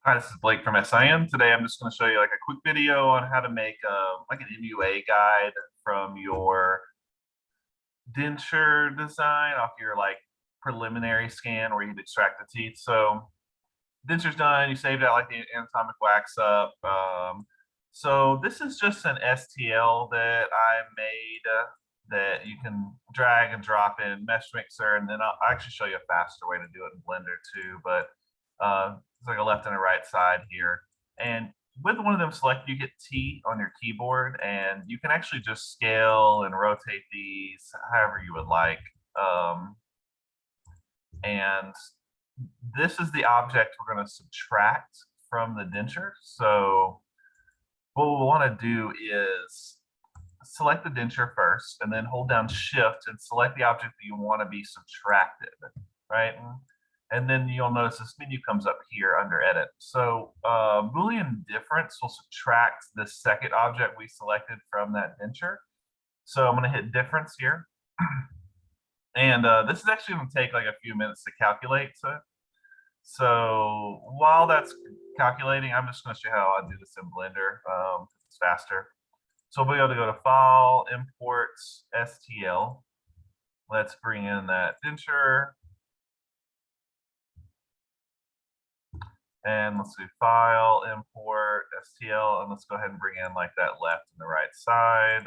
Hi, this is Blake from SIM. Today I'm just going to show you like a quick video on how to make like an MUA guide from your denture design off your like preliminary scan where you'd extract the teeth. So denture's done, you saved out like the anatomic wax up. So this is just an STL that I made that you can drag and drop in Mesh Mixer, and then I'll actually show you a faster way to do it in Blender too. But it's like a left and a right side here. And with one of them selected, you get T on your keyboard, and you can actually just scale and rotate these however you would like. And this is the object we're going to subtract from the denture. So what we'll want to do is select the denture first, and then hold down Shift and select the object that you want to be subtracted, right? And then you'll notice this menu comes up here under Edit. So Boolean difference will subtract the second object we selected from that denture. So I'm going to hit difference here. And this is actually going to take like a few minutes to calculate. So while that's calculating, I'm just going to show you how I do this in Blender. It's faster. So we'll be able to go to File, Imports, STL. Let's bring in that denture. And let's do File, Import, STL, and let's go ahead and bring in like that left and the right side.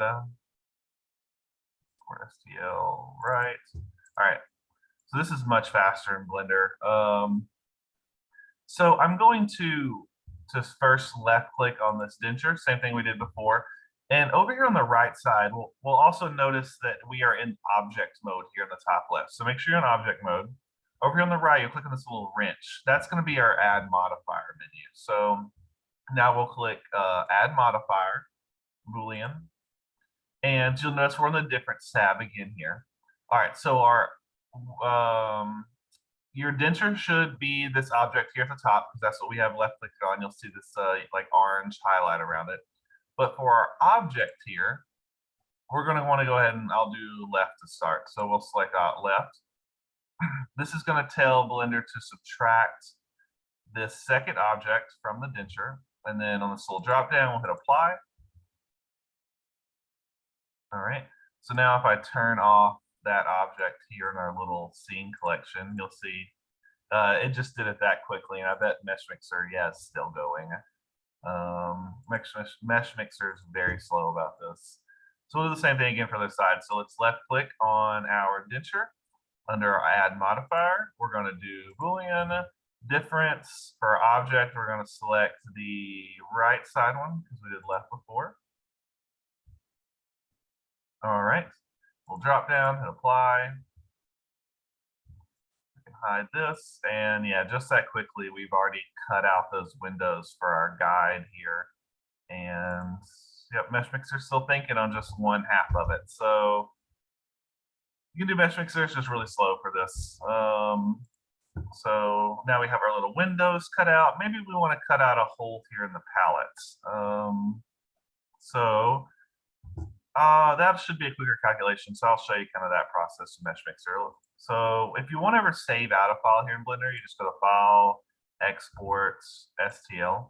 Or STL, right. All right. So this is much faster in Blender. So I'm going to just first left click on this denture, same thing we did before. And over here on the right side, we'll also notice that we are in object mode here in the top left. So make sure you're in object mode. Over here on the right, you'll click on this little wrench. That's going to be our add modifier menu. So now we'll click add modifier, Boolean. And you'll notice we're on the difference tab again here. All right, so our your denture should be this object here at the top, because that's what we have left clicked on. You'll see this like orange highlight around it. But for our object here, we're going to want to go ahead and I'll do left to start. So we'll select left. This is going to tell Blender to subtract this second object from the denture. And then on this little drop down, we'll hit apply. All right. So now if I turn off that object here in our little scene collection, you'll see it just did it that quickly. And I bet Mesh Mixer, yeah, is still going. Mesh Mixer is very slow about this. So we'll do the same thing again for the side. So let's left click on our denture. Under our add modifier, we're going to do Boolean difference. For our object, we're going to select the right side one because we did left before. All right, we'll drop down and apply. We can hide this, and yeah, just that quickly, we've already cut out those windows for our guide here. And yep, Mesh Mixer's still thinking on just one half of it. So you can do Mesh Mixer, it's just really slow for this. So now we have our little windows cut out. Maybe we want to cut out a hole here in the palette. So that should be a quicker calculation. So I'll show you kind of that process in Mesh Mixer. So if you want to ever save out a file here in Blender, you just go to File, Export, STL.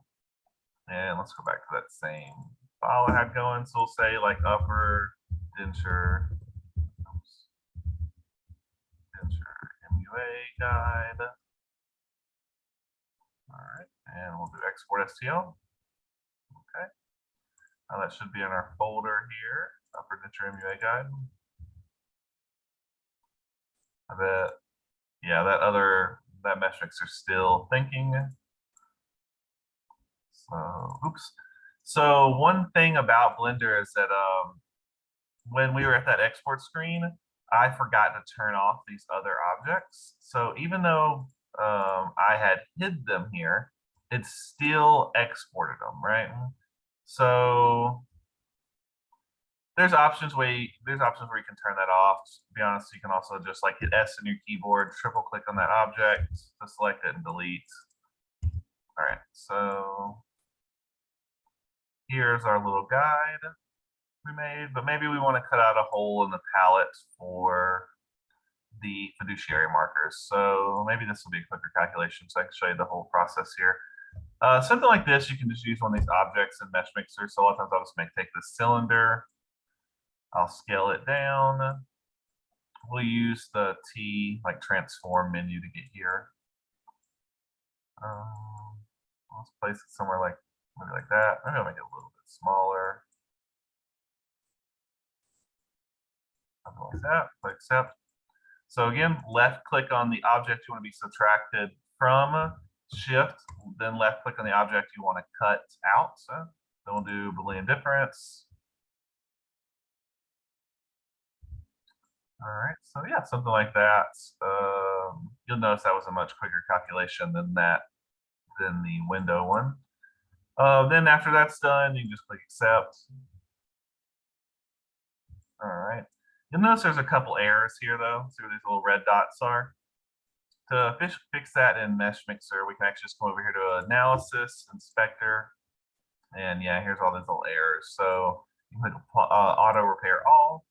And let's go back to that same file I had going. So we'll say like upper denture MUA guide. All right, and we'll do export STL. Okay, now that should be in our folder here, upper denture MUA guide. I bet, yeah, that Mesh Mixer still thinking. So, oops. So one thing about Blender is that when we were at that export screen, I forgot to turn off these other objects. So even though I had hid them here, it still exported them, right? So there's options where you can turn that off. To be honest, you can also just like hit S on your keyboard, triple click on that object to select it and delete. All right, so here's our little guide we made, but maybe we want to cut out a hole in the palette for the fiduciary markers. So maybe this will be a quicker calculation, so I can show you the whole process here. Something like this, you can just use one of these objects in Mesh Mixer. So a lot of times I'll just take this cylinder, I'll scale it down. We'll use the T like transform menu to get here. Let's place it somewhere like maybe like that. Maybe I'll make it a little bit smaller. Something like that. Click accept. So again, left click on the object you want to be subtracted from, shift, then left click on the object you want to cut out. So then we'll do Boolean difference. All right, so yeah, something like that. You'll notice that was a much quicker calculation than the window one. Then after that's done, you can just click accept. All right. You'll notice there's a couple errors here though. See where these little red dots are? To fix that in Mesh Mixer, we can actually just come over here to Analysis, Inspector, and yeah, here's all these little errors. So you can click Auto Repair All,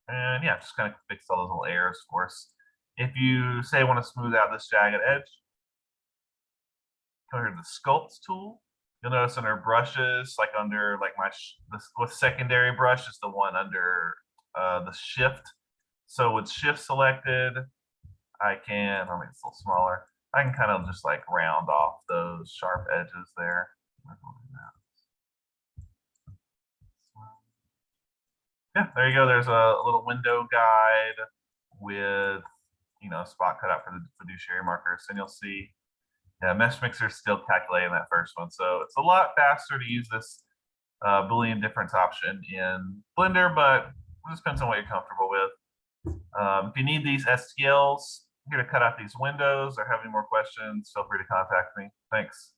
and yeah, just kind of fix all those little errors for us. If you say want to smooth out this jagged edge, come here to the Sculpt tool. You'll notice under brushes, like under like with secondary brush is the one under the shift. So with shift selected, I can, I'll make it a little smaller. I can kind of just like round off those sharp edges there. Yeah, there you go. There's a little window guide with, a spot cut out for the fiduciary markers. And you'll see, yeah, Mesh Mixer is still calculating that first one. So it's a lot faster to use this Boolean difference option in Blender, but it just depends on what you're comfortable with. If you need these STLs, here to cut out these windows or have any more questions, feel free to contact me. Thanks.